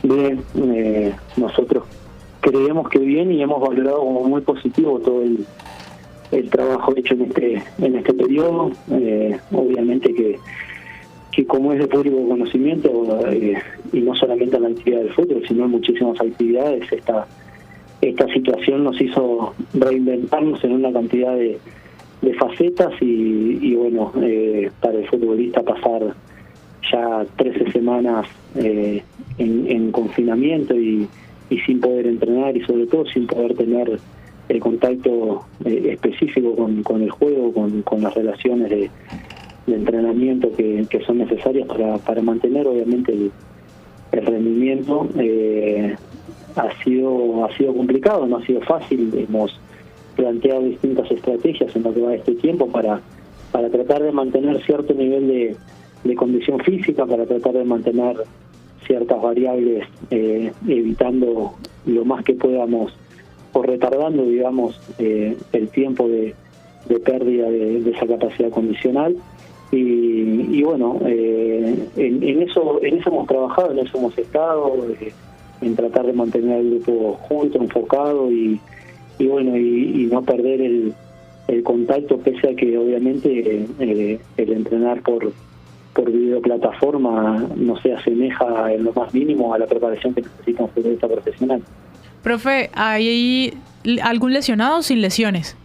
Bien, nosotros creemos que bien y hemos valorado como muy positivo todo el trabajo hecho en este periodo. Obviamente que como es de público conocimiento, y no solamente en la actividad del fútbol, sino en muchísimas actividades, esta situación nos hizo reinventarnos en una cantidad de facetas y bueno, para el futbolista pasar ya 13 semanas en confinamiento y sin poder entrenar y sobre todo sin poder tener el contacto específico con el juego, con las relaciones de entrenamiento que son necesarias para mantener obviamente el rendimiento. Ha sido complicado, no ha sido fácil. Hemos planteado distintas estrategias en lo que va de este tiempo para tratar de mantener cierto nivel de condición física, para tratar de mantener ciertas variables, evitando lo más que podamos o retardando, digamos, el tiempo de pérdida de esa capacidad condicional. Y bueno, en eso hemos trabajado, en eso hemos estado, en tratar de mantener el grupo junto, enfocado y bueno, y no perder el contacto, pese a que obviamente el entrenar por videoplataforma no se asemeja en lo más mínimo a la preparación que necesita un futbolista profesional. Profe, ¿hay algún lesionado o sin lesiones?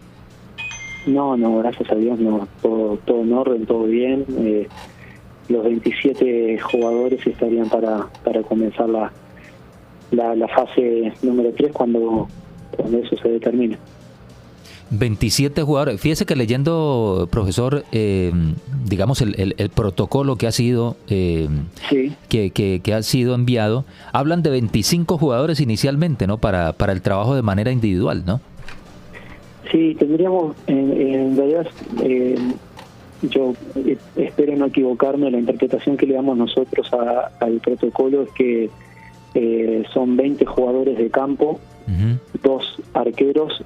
No, gracias a Dios, no, todo en orden, todo bien. Los 27 jugadores estarían para comenzar la fase número 3 cuando eso se determine. 27 jugadores. Fíjese que leyendo, profesor, digamos el protocolo que ha sido sí. que ha sido enviado, hablan de 25 jugadores inicialmente, ¿no? Para el trabajo de manera individual, ¿no? Sí, tendríamos, en realidad, yo espero no equivocarme, la interpretación que le damos nosotros al protocolo es que son 20 jugadores de campo, 2 arqueros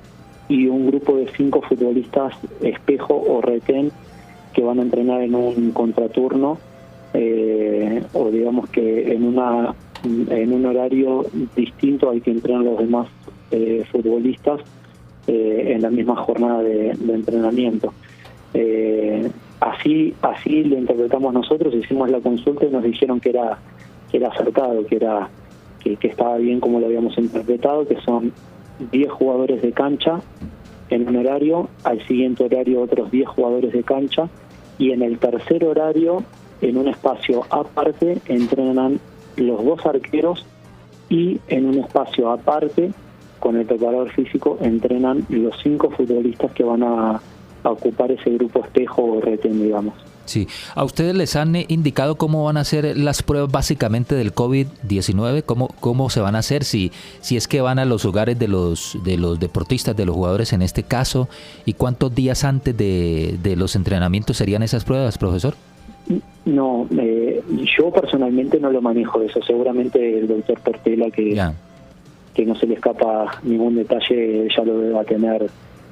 y un grupo de 5 futbolistas espejo o retén que van a entrenar en un contraturno, o digamos que en un horario distinto al que entrenan los demás futbolistas en la misma jornada de entrenamiento. Así lo interpretamos nosotros, hicimos la consulta y nos dijeron que era acertado, que estaba bien como lo habíamos interpretado, que son 10 jugadores de cancha en un horario, al siguiente horario otros 10 jugadores de cancha, y en el tercer horario, en un espacio aparte, entrenan los 2 arqueros, y en un espacio aparte, con el preparador físico, entrenan los 5 futbolistas que van a ocupar ese grupo espejo o retén, digamos. Sí. ¿A ustedes les han indicado cómo van a ser las pruebas básicamente del COVID-19? ¿Cómo se van a hacer? Si es que van a los hogares de los deportistas, de los jugadores en este caso, ¿y cuántos días antes de los entrenamientos serían esas pruebas, profesor? No, yo personalmente no lo manejo eso. Seguramente el doctor Portela, que no se le escapa ningún detalle, ya lo deba tener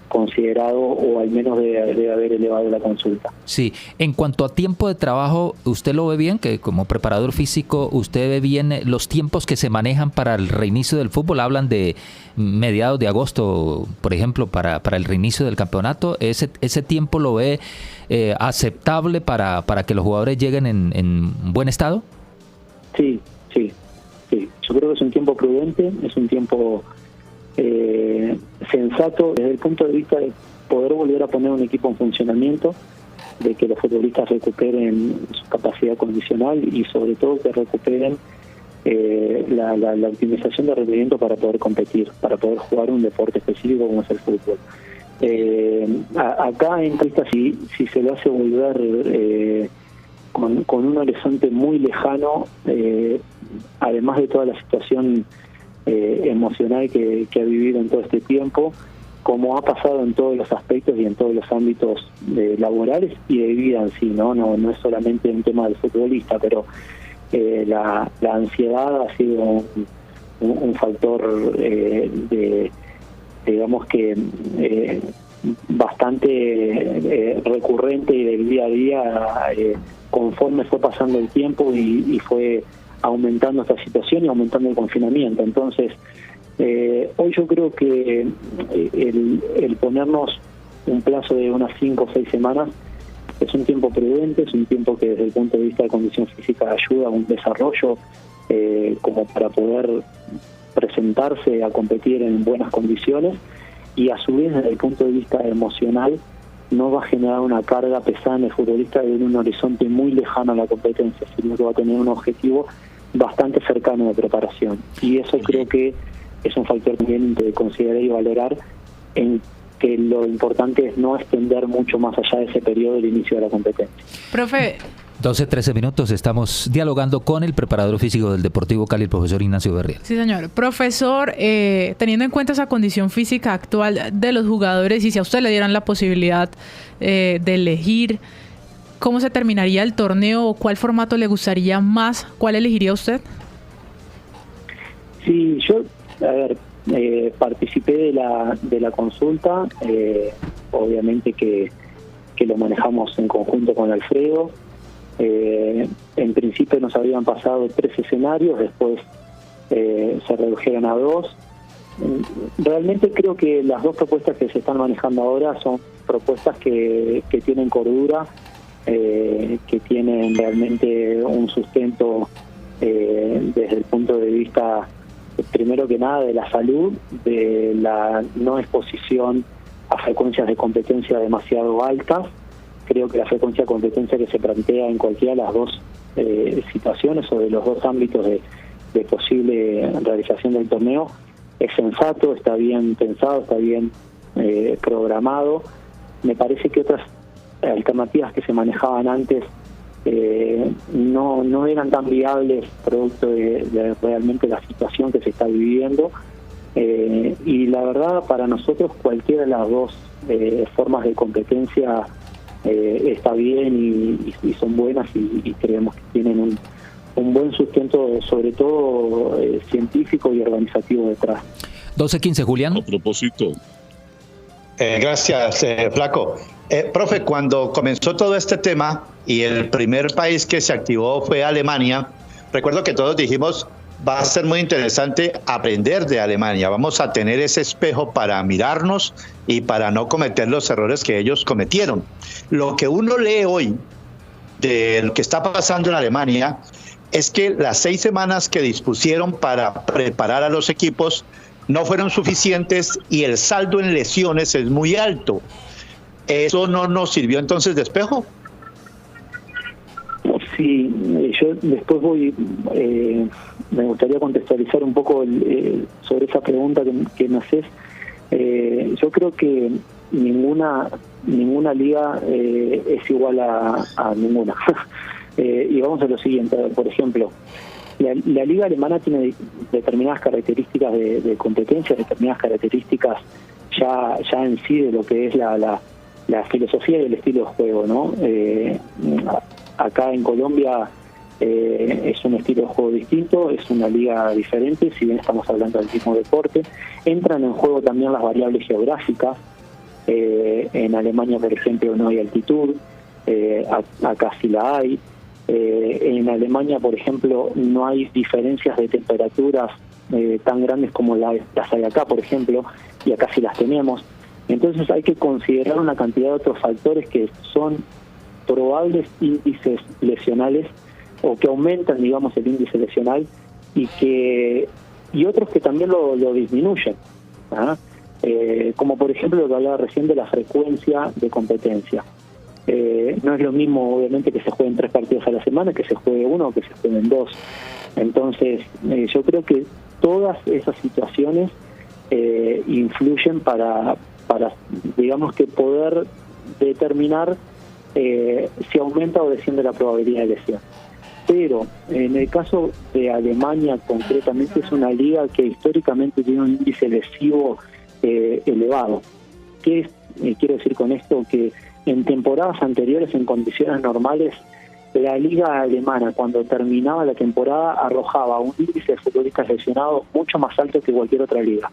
considerado, o al menos debe haber elevado la consulta. Sí, en cuanto a tiempo de trabajo, ¿usted lo ve bien? Que como preparador físico, ¿usted ve bien los tiempos que se manejan para el reinicio del fútbol? Hablan de mediados de agosto, por ejemplo, para el reinicio del campeonato. ¿Ese tiempo lo ve aceptable para que los jugadores lleguen en buen estado? Sí. Yo creo que es un tiempo prudente, es un tiempo sensato desde el punto de vista de poder volver a poner un equipo en funcionamiento, de que los futbolistas recuperen su capacidad condicional y sobre todo que recuperen la optimización de rendimiento para poder competir, para poder jugar un deporte específico como es el fútbol. Acá en Crista, si se lo hace volver con un horizonte muy lejano, además de toda la situación emocional que ha vivido en todo este tiempo, como ha pasado en todos los aspectos y en todos los ámbitos laborales y de vida en sí, no es solamente un tema del futbolista, pero la ansiedad ha sido un factor digamos que bastante recurrente y del día a día, conforme fue pasando el tiempo y fue aumentando esta situación y aumentando el confinamiento. Entonces, hoy yo creo que el ponernos un plazo de unas 5 o 6 semanas es un tiempo prudente, es un tiempo que desde el punto de vista de condición física ayuda a un desarrollo como para poder presentarse a competir en buenas condiciones, y a su vez desde el punto de vista emocional no va a generar una carga pesada en el futbolista en un horizonte muy lejano a la competencia, sino que va a tener un objetivo bastante cercano de preparación, y eso creo que es un factor también de considerar y valorar, en que lo importante es no extender mucho más allá de ese periodo del inicio de la competencia. Profe. 12-13 minutos, estamos dialogando con el preparador físico del Deportivo Cali, el profesor Ignacio Berriel. Sí, señor. Profesor, teniendo en cuenta esa condición física actual de los jugadores, y si a usted le dieran la posibilidad de elegir cómo se terminaría el torneo o cuál formato le gustaría más, ¿cuál elegiría usted? Sí, yo, a ver, participé de la consulta, obviamente que lo manejamos en conjunto con Alfredo. En principio nos habían pasado 3 escenarios, después se redujeron a 2. Realmente creo que las 2 propuestas que se están manejando ahora son propuestas que tienen cordura, que tienen realmente un sustento desde el punto de vista, primero que nada, de la salud, de la no exposición a frecuencias de competencia demasiado altas. Creo que la frecuencia de competencia que se plantea en cualquiera de las 2 situaciones o de los 2 ámbitos de posible realización del torneo es sensato, está bien pensado, está bien programado. Me parece que otras alternativas que se manejaban antes no eran tan viables producto de realmente la situación que se está viviendo, y la verdad para nosotros cualquiera de las 2 formas de competencia está bien y son buenas, y creemos que tienen un buen sustento, sobre todo científico y organizativo detrás. 12:15, Julián. A propósito. Gracias, Flaco. Profe, cuando comenzó todo este tema y el primer país que se activó fue Alemania, recuerdo que todos dijimos, va a ser muy interesante aprender de Alemania, vamos a tener ese espejo para mirarnos y para no cometer los errores que ellos cometieron. Lo que uno lee hoy de lo que está pasando en Alemania es que las 6 semanas que dispusieron para preparar a los equipos no fueron suficientes y el saldo en lesiones es muy alto. ¿Eso no nos sirvió entonces de espejo? Sí, yo después me gustaría contextualizar un poco sobre esa pregunta que me haces. Yo creo que ninguna liga es igual a ninguna. Y vamos a lo siguiente, por ejemplo, la liga alemana tiene determinadas características de competencia, determinadas características ya en sí de lo que es la filosofía y el estilo de juego, ¿no? Acá en Colombia es un estilo de juego distinto, es una liga diferente, si bien estamos hablando del mismo deporte. Entran en juego también las variables geográficas. En Alemania, por ejemplo, no hay altitud, acá sí la hay. En Alemania, por ejemplo, no hay diferencias de temperaturas tan grandes como las hay acá, por ejemplo, y acá sí las tenemos. Entonces hay que considerar una cantidad de otros factores que son probables índices lesionales o que aumentan, digamos, el índice lesional y otros que también lo disminuyen, ¿ah? Como por ejemplo lo que hablaba recién de la frecuencia de competencia. No es lo mismo, obviamente, que se jueguen 3 partidos a la semana, que se juegue 1 o que se jueguen 2. Entonces, yo creo que todas esas situaciones influyen para, digamos, que poder determinar si aumenta o desciende la probabilidad de lesión. Pero en el caso de Alemania concretamente es una liga que históricamente tiene un índice lesivo elevado. ¿Qué quiero decir con esto? Que en temporadas anteriores, en condiciones normales, la liga alemana, cuando terminaba la temporada, arrojaba un índice de futbolistas lesionados mucho más alto que cualquier otra liga.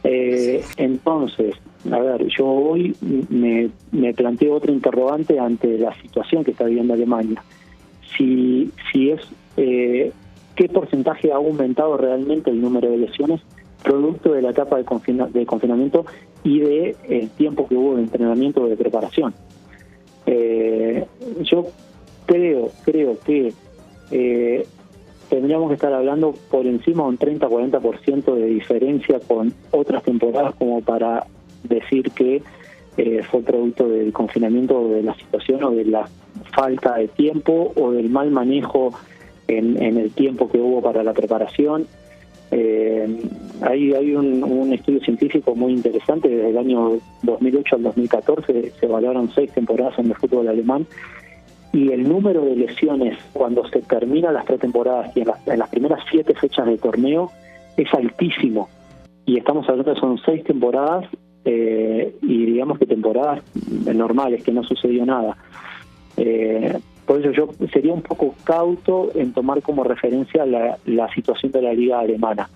Entonces, a ver, yo hoy me planteo otro interrogante ante la situación que está viviendo Alemania. si es qué porcentaje ha aumentado realmente el número de lesiones producto de la etapa de confinamiento y de el tiempo que hubo de entrenamiento o de preparación. Yo creo que tendríamos que estar hablando por encima de un 30-40% de diferencia con otras temporadas como para decir que fue producto del confinamiento o de la situación o de la falta de tiempo o del mal manejo en el tiempo que hubo para la preparación. Hay un estudio científico muy interesante. Desde el año 2008 al 2014 se evaluaron 6 temporadas en el fútbol alemán, y el número de lesiones cuando se terminan las pretemporadas y en las primeras 7 fechas de torneo es altísimo, y estamos hablando de son 6 temporadas y digamos que temporadas normales, que no sucedió nada. Por eso yo sería un poco cauto en tomar como referencia la situación de la liga alemana.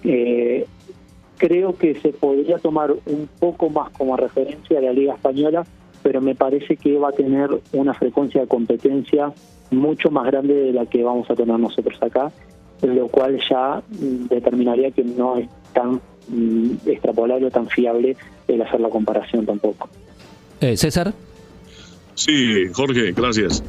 Creo que se podría tomar un poco más como referencia la liga española, pero me parece que va a tener una frecuencia de competencia mucho más grande de la que vamos a tener nosotros acá, lo cual ya determinaría que no es tan extrapolable o tan fiable el hacer la comparación tampoco. César. Sí, Jorge, gracias.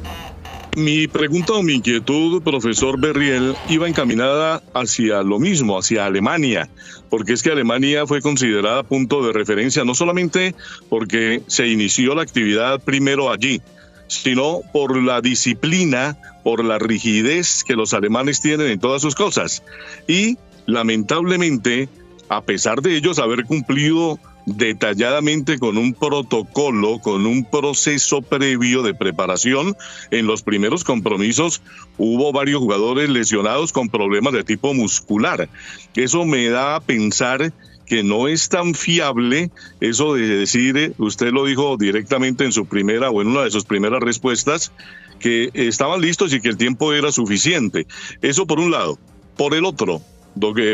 Mi pregunta o mi inquietud, profesor Berriel, iba encaminada hacia lo mismo, hacia Alemania, porque es que Alemania fue considerada punto de referencia, no solamente porque se inició la actividad primero allí, sino por la disciplina, por la rigidez que los alemanes tienen en todas sus cosas. Y, lamentablemente, a pesar de ellos haber cumplido detalladamente con un protocolo, con un proceso previo de preparación, en los primeros compromisos hubo varios jugadores lesionados con problemas de tipo muscular. Eso me da a pensar que no es tan fiable eso de decir, usted lo dijo directamente en su primera o en una de sus primeras respuestas, que estaban listos y que el tiempo era suficiente. Eso por un lado. Por el otro,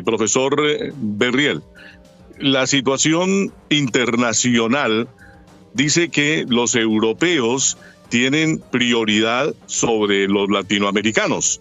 profesor Berriel, la situación internacional dice que los europeos tienen prioridad sobre los latinoamericanos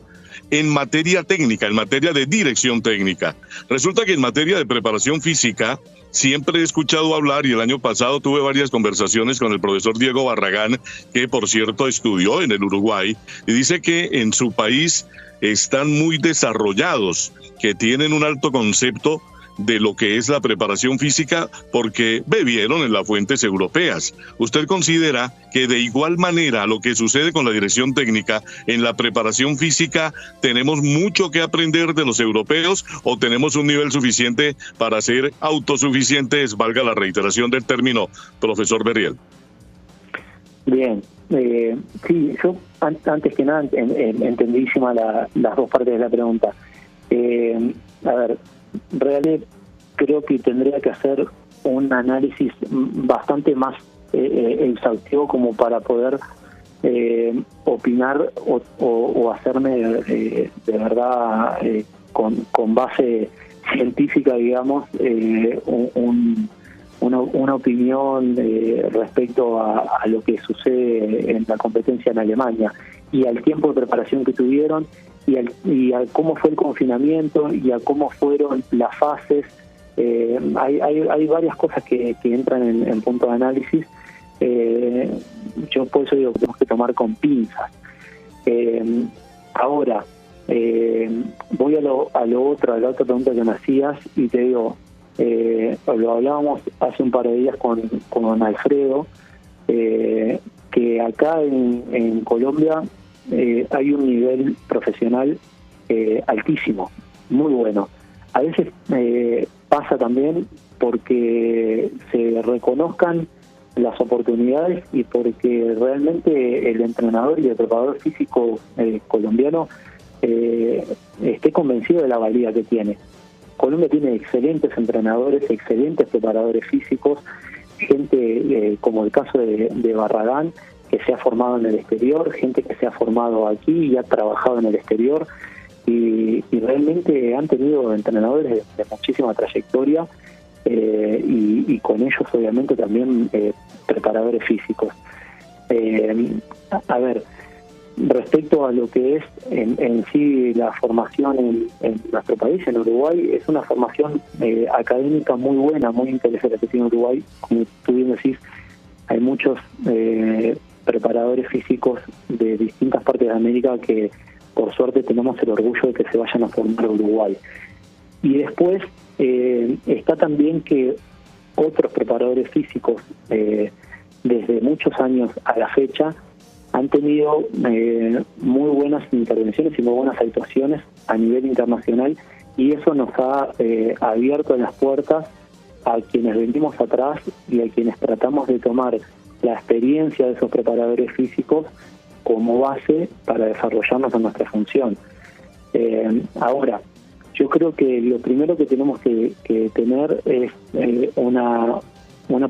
en materia técnica, en materia de dirección técnica. Resulta que en materia de preparación física siempre he escuchado hablar, y el año pasado tuve varias conversaciones con el profesor Diego Barragán, que por cierto estudió en el Uruguay, y dice que en su país están muy desarrollados, que tienen un alto concepto de lo que es la preparación física porque bebieron en las fuentes europeas. ¿Usted considera que de igual manera lo que sucede con la dirección técnica en la preparación física tenemos mucho que aprender de los europeos o tenemos un nivel suficiente para ser autosuficientes, valga la reiteración del término, profesor Berriel? Bien, sí, yo antes que nada entendísima las dos partes de la pregunta. A ver, realmente creo que tendría que hacer un análisis bastante más exhaustivo como para poder opinar o hacerme de verdad con base científica, digamos, una opinión respecto a lo que sucede en la competencia en Alemania y al tiempo de preparación que tuvieron y a cómo fue el confinamiento y a cómo fueron las fases. Hay varias cosas que entran en punto de análisis. Yo por eso digo que tenemos que tomar con pinzas. Ahora, voy a la otra pregunta que me hacías y te digo, lo hablábamos hace un par de días con Alfredo, que acá en Colombia hay un nivel profesional altísimo, muy bueno. A veces pasa también porque se reconozcan las oportunidades y porque realmente el entrenador y el preparador físico colombiano esté convencido de la valía que tiene. Colombia tiene excelentes entrenadores, excelentes preparadores físicos, gente como el caso de Barragán, que se ha formado en el exterior, gente que se ha formado aquí y ha trabajado en el exterior, y realmente han tenido entrenadores de muchísima trayectoria y con ellos obviamente también preparadores físicos. A ver, respecto a lo que es en sí la formación en nuestro país, en Uruguay, es una formación académica muy buena, muy interesante que tiene Uruguay. Como tú bien decís, hay muchos preparadores físicos de distintas partes de América que por suerte tenemos el orgullo de que se vayan a formar a Uruguay. Y después está también que otros preparadores físicos desde muchos años a la fecha han tenido muy buenas intervenciones y muy buenas actuaciones a nivel internacional, y eso nos ha abierto las puertas a quienes venimos atrás y a quienes tratamos de tomar la experiencia de esos preparadores físicos como base para desarrollarnos en nuestra función. Ahora, yo creo que lo primero que tenemos que tener es una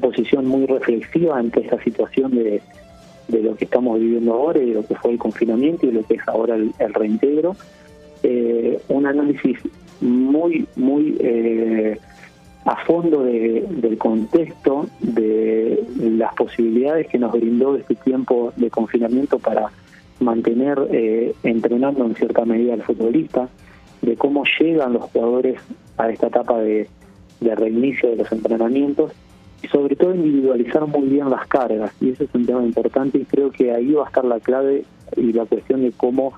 posición muy reflexiva ante esta situación de lo que estamos viviendo ahora y de lo que fue el confinamiento y de lo que es ahora el reintegro. Un análisis muy a fondo del contexto, de las posibilidades que nos brindó este tiempo de confinamiento para mantener entrenando en cierta medida al futbolista, de cómo llegan los jugadores a esta etapa de reinicio de los entrenamientos, y sobre todo individualizar muy bien las cargas, y eso es un tema importante, y creo que ahí va a estar la clave y la cuestión de cómo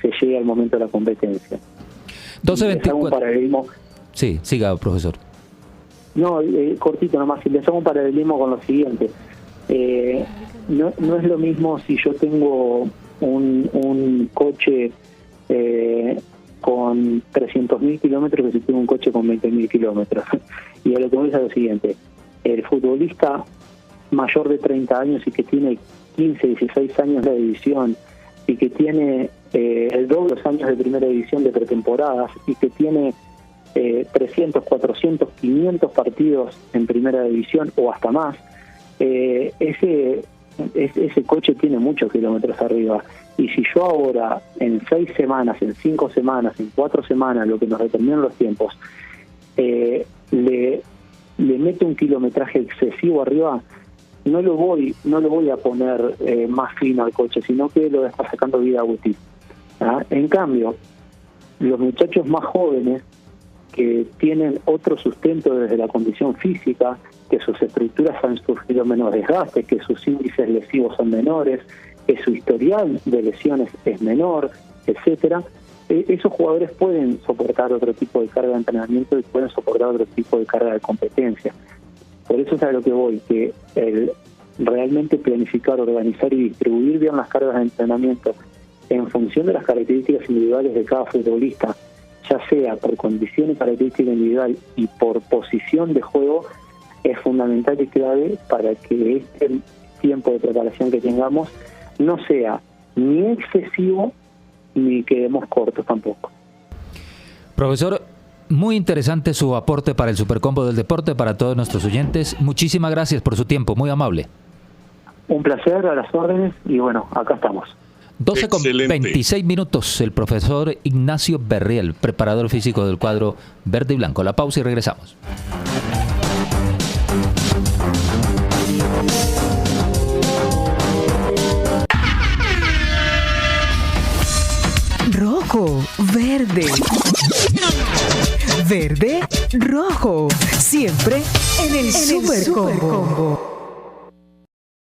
se llega al momento de la competencia. 12:24. Sí, siga, profesor. No, cortito nomás, si les hago un paralelismo con lo siguiente. No es lo mismo si yo tengo un coche con 300.000 kilómetros que si tengo un coche con 20.000 kilómetros. Y a lo que voy es lo siguiente: el futbolista mayor de 30 años y que tiene 15, 16 años de división y que tiene el doble de los años de primera división de pretemporadas y que tiene 300, 400, 500 partidos en primera división o hasta más, ese coche tiene muchos kilómetros arriba. Y si yo ahora en 6 semanas, en 5 semanas, en 4 semanas, lo que nos determinan los tiempos, le meto un kilometraje excesivo arriba, no lo voy a poner más fino al coche, sino que lo está sacando vida útil. En cambio, los muchachos más jóvenes que tienen otro sustento desde la condición física, que sus estructuras han sufrido menos desgaste, que sus índices lesivos son menores, que su historial de lesiones es menor, etcétera, esos jugadores pueden soportar otro tipo de carga de entrenamiento y pueden soportar otro tipo de carga de competencia. Por eso es a lo que voy, que el realmente planificar, organizar y distribuir bien las cargas de entrenamiento en función de las características individuales de cada futbolista, ya sea por condición y característica individual y por posición de juego, es fundamental y clave para que este tiempo de preparación que tengamos no sea ni excesivo ni quedemos cortos tampoco. Profesor, muy interesante su aporte para el Supercombo del Deporte, para todos nuestros oyentes. Muchísimas gracias por su tiempo, muy amable. Un placer, a las órdenes, y bueno, acá estamos. 12:26, el profesor Ignacio Berriel, preparador físico del cuadro verde y blanco. La pausa y regresamos. Rojo, verde. Verde, rojo. Siempre en el Supercombo.